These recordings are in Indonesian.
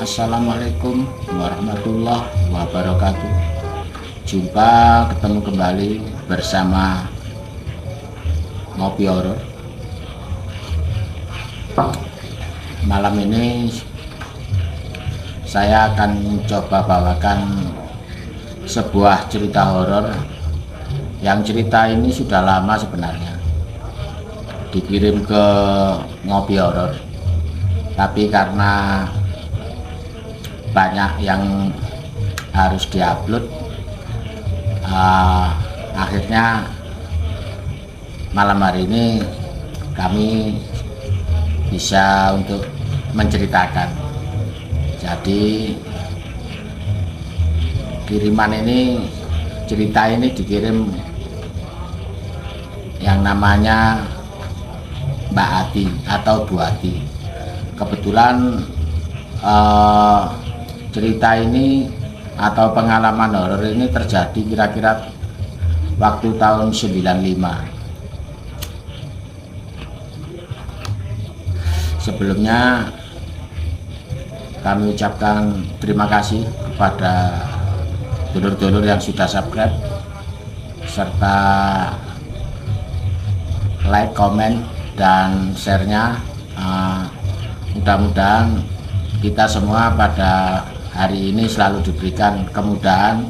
Assalamualaikum warahmatullahi wabarakatuh. Jumpa ketemu kembali bersama Ngopi Horor. Malam ini saya akan coba bawakan sebuah cerita horor. Yang cerita ini sudah lama sebenarnya dikirim ke Ngopi Horor, tapi karena banyak yang harus diupload, akhirnya malam hari ini kami bisa untuk menceritakan. Jadi kiriman ini, cerita ini dikirim yang namanya Mbak Ati atau Bu Ati. Kebetulan cerita ini atau pengalaman horor ini terjadi kira-kira waktu tahun 95. Sebelumnya kami ucapkan terima kasih kepada dulur-dulur yang sudah subscribe serta like, komen, dan share-nya. Mudah-mudahan kita semua pada hari ini selalu diberikan kemudahan,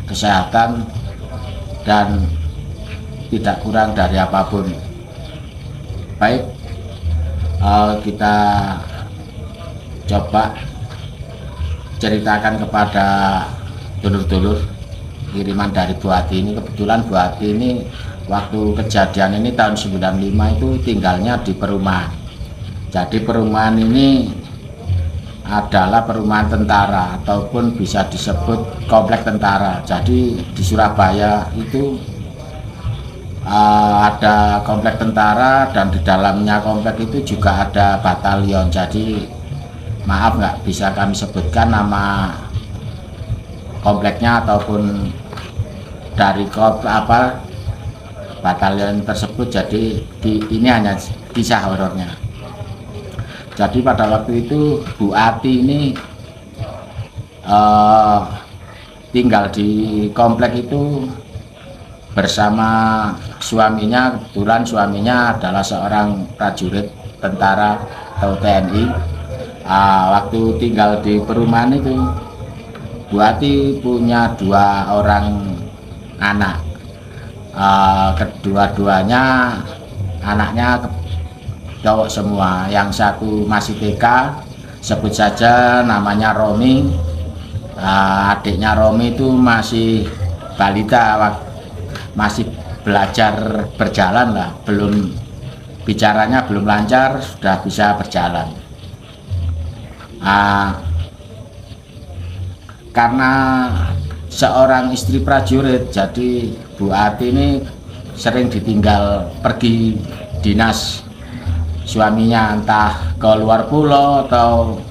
kesehatan, dan tidak kurang dari apapun. Baik, kita coba ceritakan kepada dulur-dulur kiriman dari Bu Ati ini. Kebetulan Bu Ati ini waktu kejadian ini tahun 95 itu tinggalnya di perumahan. Jadi perumahan ini adalah perumahan tentara ataupun bisa disebut komplek tentara. Jadi di Surabaya itu ada komplek tentara, dan di dalamnya komplek itu juga ada batalion. Jadi maaf nggak bisa kami sebutkan nama kompleknya ataupun dari batalion tersebut. Jadi ini hanya kisah horornya. Jadi pada waktu itu Bu Ati ini tinggal di komplek itu bersama suaminya. Kebetulan suaminya adalah seorang prajurit tentara atau TNI. Waktu tinggal di perumahan itu Bu Ati punya 2 orang anak. Kedua-duanya anaknya cowok semua. Yang satu masih TK, sebut saja namanya Romi. Adiknya Romi itu masih balita, masih belajar berjalan lah, belum bicaranya belum lancar, sudah bisa berjalan. Karena seorang istri prajurit, jadi Bu Ati ini sering ditinggal pergi dinas suaminya, entah ke luar pulau atau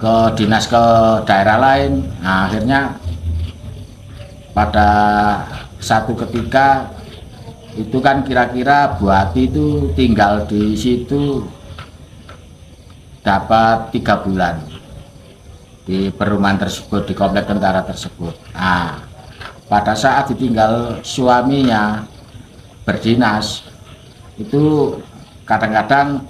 ke dinas ke daerah lain. Akhirnya pada satu ketika itu kan kira-kira Bu Ati itu tinggal di situ dapat 3 bulan di perumahan tersebut, di komplek tentara tersebut. Pada saat ditinggal suaminya berdinas itu, kadang-kadang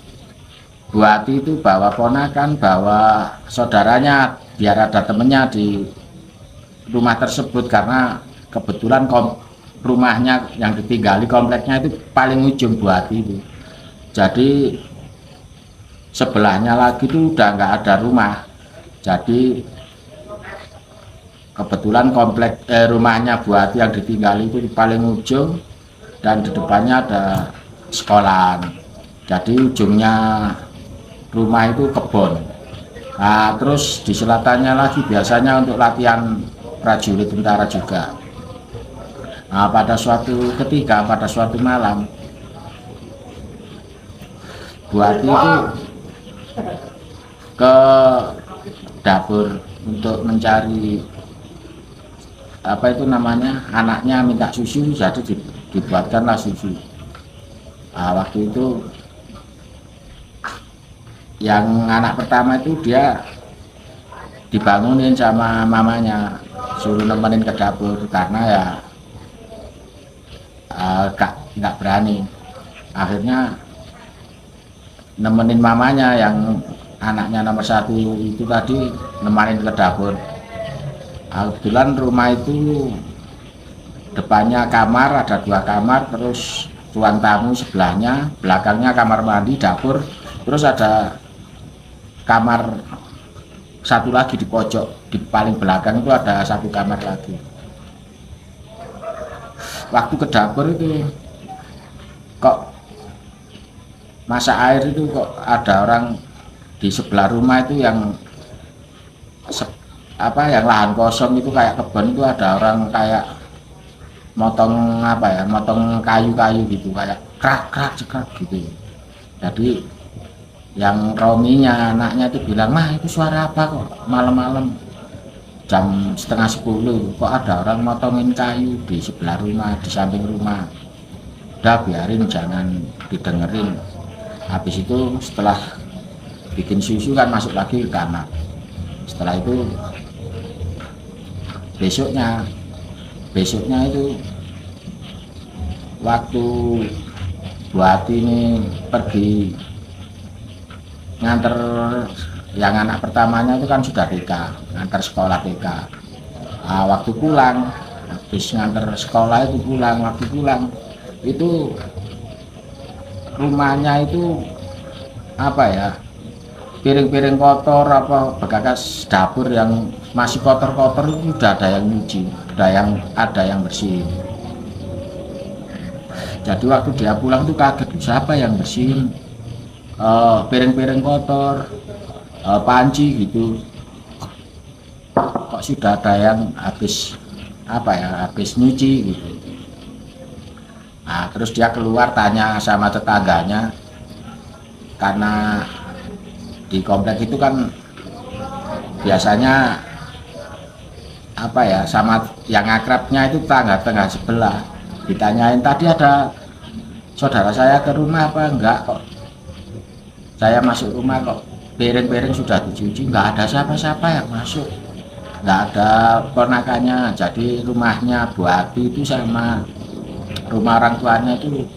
Bu Ati itu bawa ponakan, bawa saudaranya, biar ada temennya di rumah tersebut. Karena kebetulan rumahnya yang ditinggali kompleknya itu paling ujung Bu Ati itu. Jadi sebelahnya lagi itu udah nggak ada rumah. Jadi kebetulan rumahnya Bu Ati yang ditinggali itu di paling ujung, dan di depannya ada sekolahan. Jadi ujungnya rumah itu kebun. Terus di selatannya lagi biasanya untuk latihan prajurit tentara juga. Pada suatu ketika, pada suatu malam, Bu Ati itu ke dapur untuk mencari anaknya minta susu, jadi dibuatkanlah susu. Waktu itu yang anak pertama itu dia dibangunin sama mamanya, suruh nemenin ke dapur karena ya nggak berani. Akhirnya nemenin mamanya yang anaknya nomor 1 itu tadi, nemenin ke dapur. Kebetulan rumah itu depannya kamar, ada 2 kamar, terus ruang tamu sebelahnya, belakangnya kamar mandi, dapur, terus ada kamar 1 lagi di pojok, di paling belakang itu ada 1 kamar lagi. Waktu ke dapur itu kok masak air itu kok ada orang di sebelah rumah itu yang yang lahan kosong itu kayak kebun itu, ada orang kayak motong motong kayu-kayu gitu, kayak krak cekrak gitu. Jadi yang Rominya anaknya itu bilang, "Mah, itu suara apa kok malam-malam jam setengah 10 kok ada orang motongin kayu di sebelah rumah, di samping rumah." Udah, biarin, jangan didengerin. Habis itu setelah bikin susu kan masuk lagi ke kamar. Setelah itu besoknya itu waktu Bu Ati ini pergi nganter yang anak pertamanya itu kan sudah TK, nganter sekolah TK. Waktu pulang, habis nganter sekolah itu waktu pulang itu rumahnya itu piring-piring kotor, bekas dapur yang masih kotor-kotor itu udah ada yang nyuci, ada yang bersih. Jadi waktu dia pulang tuh kaget, siapa yang bersihin piring-piring kotor, panci gitu, kok sudah ada yang habis nyuci gitu. Terus dia keluar tanya sama tetangganya, karena di komplek itu kan biasanya sama yang akrabnya itu tetangga sebelah. Ditanyain, "Tadi ada saudara saya ke rumah apa enggak, kok saya masuk rumah kok piring-piring sudah dicuci, enggak ada siapa-siapa yang masuk, enggak ada ponakannya." Jadi rumahnya Bu Ati itu sama rumah orang tuanya itu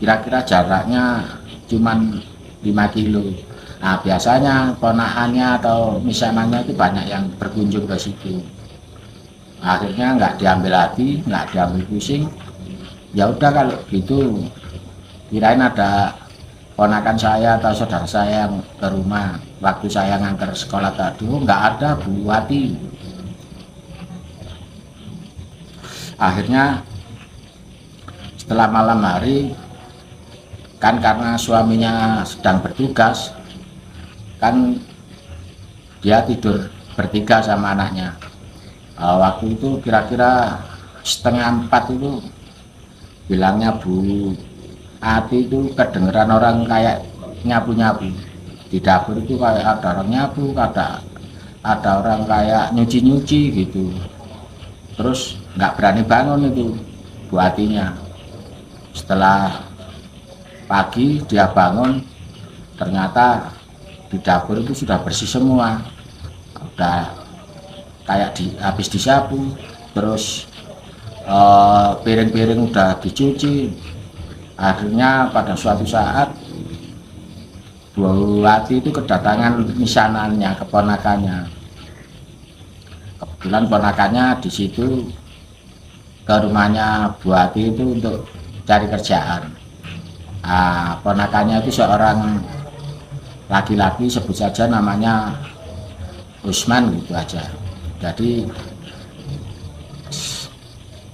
kira-kira jaraknya cuman 5 kilo. Biasanya ponakannya atau misanannya itu banyak yang berkunjung ke situ. Akhirnya nggak diambil hati, nggak diambil pusing. Ya udah, kalau gitu kirain ada ponakan saya atau saudara saya yang ke rumah waktu saya nganter sekolah tadi. Nggak ada, Bu Ati. Akhirnya setelah malam hari kan, karena suaminya sedang bertugas kan, dia tidur bertiga sama anaknya. Waktu itu kira-kira 3:30 itu bilangnya Bu Ati itu kedengeran orang kayak nyapu-nyapu di dapur itu, kayak ada orang nyapu, ada orang kayak nyuci-nyuci gitu. Terus nggak berani bangun itu Bu Atinya. Setelah pagi dia bangun, ternyata di dapur itu sudah bersih semua, udah kayak habis disapu, terus piring-piring udah dicuci. Akhirnya pada suatu saat Bu Ati itu kedatangan misanannya, keponakannya. Kebetulan ponakannya di situ ke rumahnya Bu Ati itu untuk cari kerjaan. Ponakannya itu seorang laki-laki, sebut saja namanya Usman gitu aja. Jadi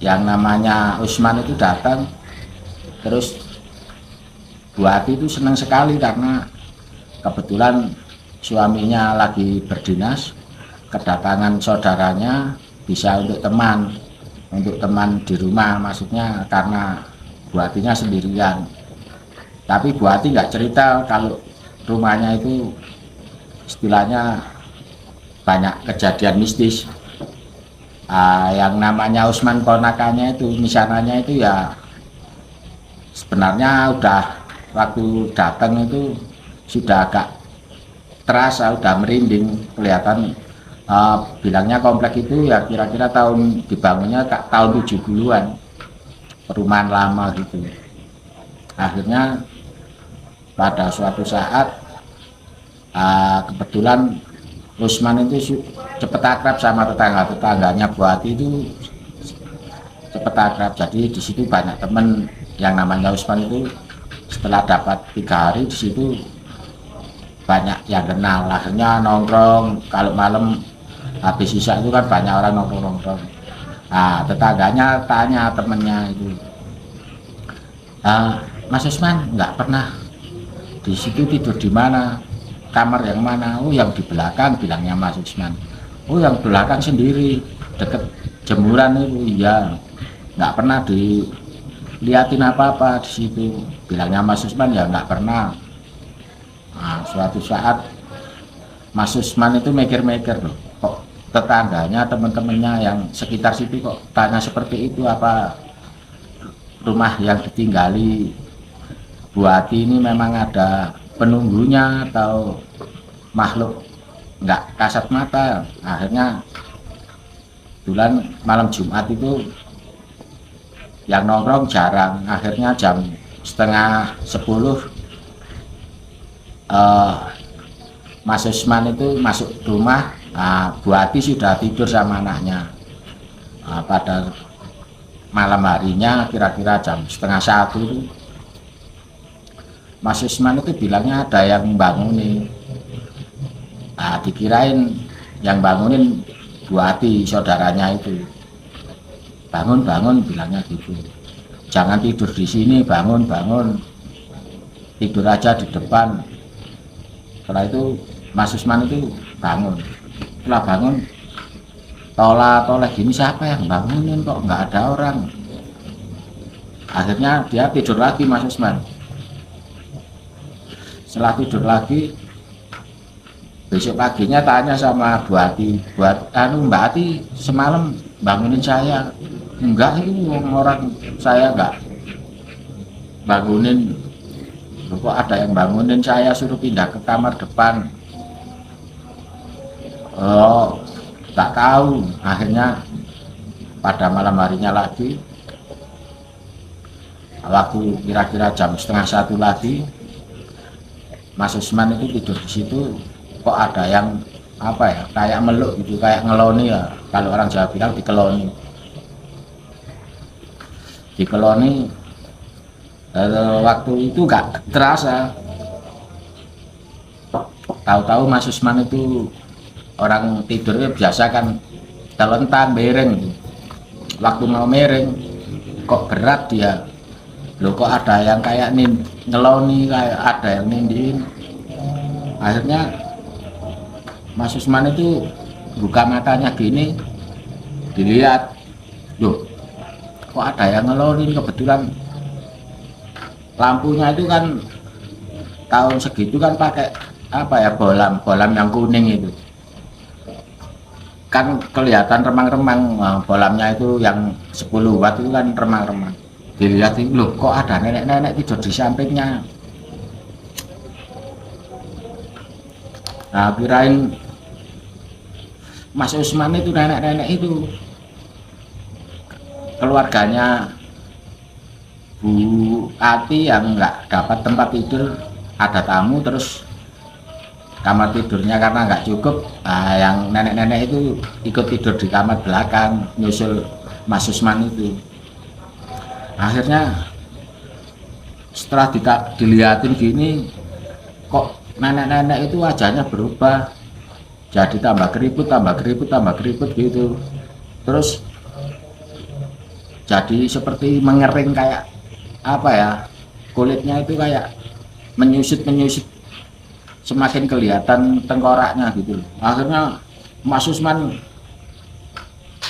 yang namanya Usman itu datang, terus Bu Ati itu senang sekali karena kebetulan suaminya lagi berdinas, kedatangan saudaranya bisa untuk teman di rumah, maksudnya karena Bu Atinya sendirian. Tapi Bu Ati nggak cerita kalau rumahnya itu istilahnya banyak kejadian mistis. Yang namanya Usman ponakannya itu, misananya itu ya sebenarnya udah waktu datang itu sudah agak terasa, udah merinding, kelihatan Bilangnya komplek itu ya kira-kira tahun dibangunnya tahun 70-an, perumahan lama gitu. Akhirnya pada suatu saat kebetulan Usman itu cepet akrab sama tetangganya Bu Ati itu, cepet akrab. Jadi di situ banyak temen yang namanya Usman itu. Setelah dapat 3 hari di situ banyak yang kenal, akhirnya nongkrong. Kalau malam habis sisa itu kan banyak orang nongkrong. Nah, tetangganya tanya temennya itu, Mas Usman nggak pernah di situ tidur di mana, kamar yang mana? Oh, yang di belakang, bilangnya Mas Usman. Oh, yang belakang sendiri deket jemuran itu. Iya, nggak pernah diliatin apa-apa di situ, bilangnya Mas Usman. Ya nggak pernah. Nah, suatu saat Mas Usman itu mikir-mikir loh, kok tetangganya, teman-temannya yang sekitar situ kok tanya seperti itu, apa rumah yang ditinggali Bu Ati ini memang ada penunggunya atau makhluk nggak kasat mata. Akhirnya bulan malam Jumat itu yang nongkrong jarang. Akhirnya jam setengah 10 Mas Usman itu masuk rumah. Bu Ati sudah tidur sama anaknya. Pada malam harinya kira-kira jam setengah 1 itu Mas Usman itu bilangnya ada yang bangunin. Dikirain yang bangunin Bu Ati, saudaranya itu. Bangun, bilangnya gitu. Jangan tidur di sini, bangun. Tidur aja di depan. Setelah itu Mas Usman itu bangun. Setelah bangun, toleh gini, siapa yang bangunin kok nggak ada orang. Akhirnya dia tidur lagi Mas Usman. Setelah tidur lagi, besok paginya tanya sama Bu Ati, Mbak Ati semalam bangunin saya? Enggak, ini orang saya enggak bangunin. Kok ada yang bangunin saya, suruh pindah ke kamar depan. Oh, tak tahu. Akhirnya pada malam harinya lagi, waktu kira-kira jam setengah 1 lagi, Mas Usman itu tidur di situ. Kok ada yang apa ya, kayak meluk gitu, kayak ngeloni ya, kalau orang Jawa bilang dikeloni. Waktu itu nggak terasa. Tahu-tahu Mas Usman itu orang tidurnya biasa kan telentang miring. Waktu mau miring kok berat dia. Loh, kok ada yang kayak ngeloni, kayak ada yang nindiin. Akhirnya Mas Usman itu buka matanya gini, dilihat, loh kok ada yang ngelonin. Kebetulan lampunya itu kan tahun segitu kan pakai apa ya, bolam yang kuning itu kan kelihatan remang-remang. Bolamnya itu yang 10 watt itu kan remang-remang. Dilihat, loh kok ada nenek-nenek tidur di sampingnya. Nah, kirain Mas Usman itu nenek-nenek itu keluarganya Bu Ati yang nggak dapat tempat tidur, ada tamu terus kamar tidurnya karena nggak cukup. Yang nenek-nenek itu ikut tidur di kamar belakang nyusul Mas Usman itu. Akhirnya setelah dilihatin gini, kok nenek-nenek itu wajahnya berubah, jadi tambah keriput gitu. Terus jadi seperti mengering, kayak apa ya, kulitnya itu kayak menyusut, semakin kelihatan tengkoraknya gitu. Akhirnya Mas Usman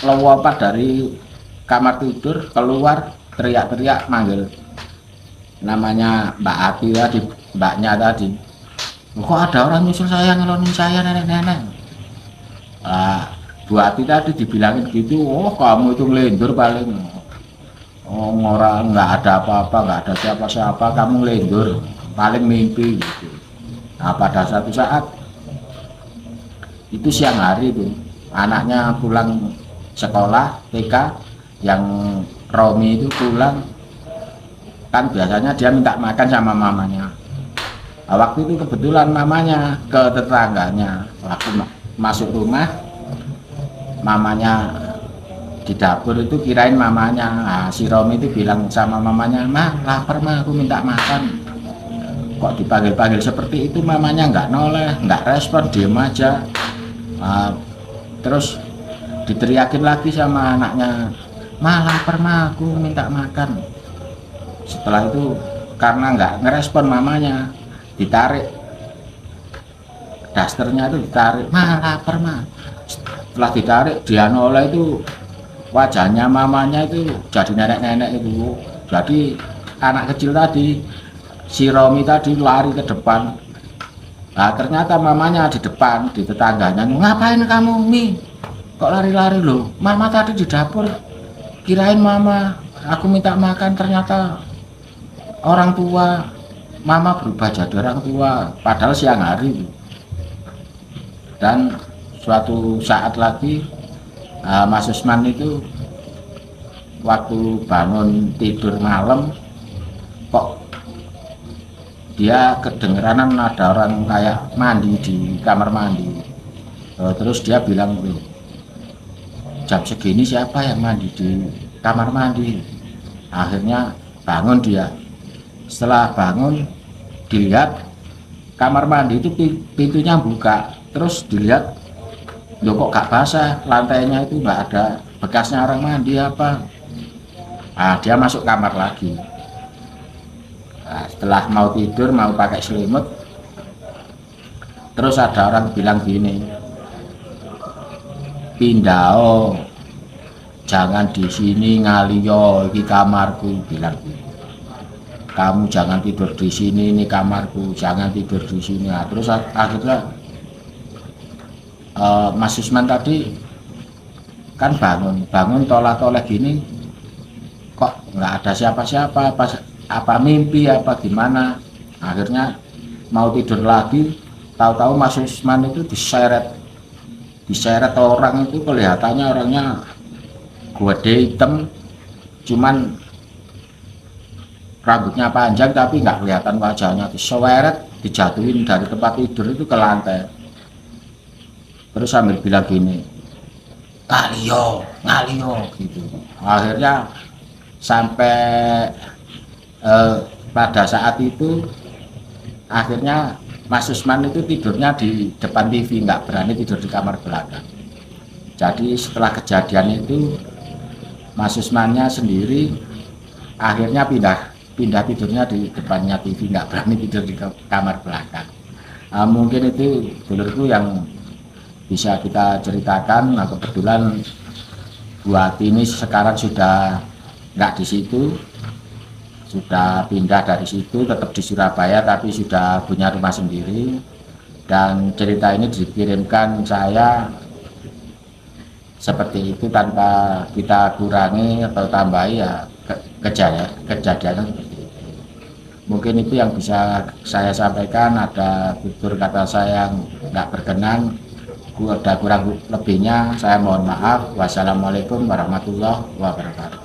lompat dari kamar tidur keluar, teriak-teriak manggil namanya Mbak Ati tadi, mbaknya tadi. Kok ada orang nyusul saya, ngelonin saya, nenek-nenek. Bu Ati tadi dibilangin gitu, oh kamu itu ngelendur paling. Oh, orang nggak ada apa-apa, nggak ada siapa-siapa, kamu ngelendur, paling mimpi gitu. Nah, pada suatu saat itu siang hari itu anaknya pulang sekolah TK, yang Romi itu pulang, kan biasanya dia minta makan sama mamanya. Nah, waktu itu kebetulan mamanya ke tetangganya, waktu masuk rumah mamanya di dapur itu kirain mamanya. Nah, si Romi itu bilang sama mamanya, "Mah, lapar mah, aku minta makan." Kok dipanggil-panggil seperti itu mamanya nggak noleh, nggak respon, diem aja. Nah, terus diteriakin lagi sama anaknya, "Mah, lapar mah, aku minta makan." Setelah itu karena nggak ngerespon mamanya, ditarik dasternya itu, ditarik, "Mah, lapar mah." Setelah ditarik dia noleh itu wajahnya mamanya itu jadi nenek-nenek itu. Jadi anak kecil tadi, si Romi tadi lari ke depan. Nah, ternyata mamanya di depan, di tetangganya, "Ngapain kamu, Mi? Kok lari-lari loh? Mama tadi di dapur, kirain mama aku minta makan, ternyata orang tua mama berubah jadi orang tua." Padahal siang hari. Dan suatu saat lagi Mas Usman itu waktu bangun tidur malam, kok dia kedengeran ada orang kayak mandi di kamar mandi. Terus dia bilang, "Jam segini siapa yang mandi di kamar mandi?" Akhirnya bangun dia. Setelah bangun dilihat kamar mandi itu pintunya buka, terus dilihat, loh kok gak basah, lantainya itu nggak ada bekasnya orang mandi apa. Nah, dia masuk kamar lagi. Nah, setelah mau tidur, mau pakai selimut, terus ada orang bilang gini, "Pindao, jangan di sini ngaliyo, ini kamarku," bilang gitu. "Kamu jangan tidur di sini, ini kamarku, jangan tidur di sini." Nah, terus akhirnya Mas Usman tadi kan bangun tolak-tolak gini, kok nggak ada siapa-siapa, apa mimpi apa gimana. Akhirnya mau tidur lagi, tahu-tahu Mas Usman itu diseret orang itu, kelihatannya orangnya gede hitam, cuman rambutnya panjang tapi nggak kelihatan wajahnya, diseret, dijatuhin dari tempat tidur itu ke lantai. Terus sambil bilang gini, ngaliyo gitu. Akhirnya sampai pada saat itu akhirnya Mas Usman itu tidurnya di depan TV, nggak berani tidur di kamar belakang. Jadi setelah kejadian itu Mas Usmannya sendiri akhirnya pindah tidurnya di depannya TV, nggak berani tidur di kamar belakang. Mungkin itu dulurku yang bisa kita ceritakan. Nah, kebetulan Bu Ati ini sekarang sudah nggak di situ, sudah pindah dari situ, tetap di Surabaya tapi sudah punya rumah sendiri. Dan cerita ini dikirimkan saya seperti itu tanpa kita kurangi atau tambahi, ya kejadian seperti itu. Mungkin itu yang bisa saya sampaikan. Ada tutur kata saya yang nggak berkenan, ada kurang lebihnya saya mohon maaf. Wassalamualaikum warahmatullahi wabarakatuh.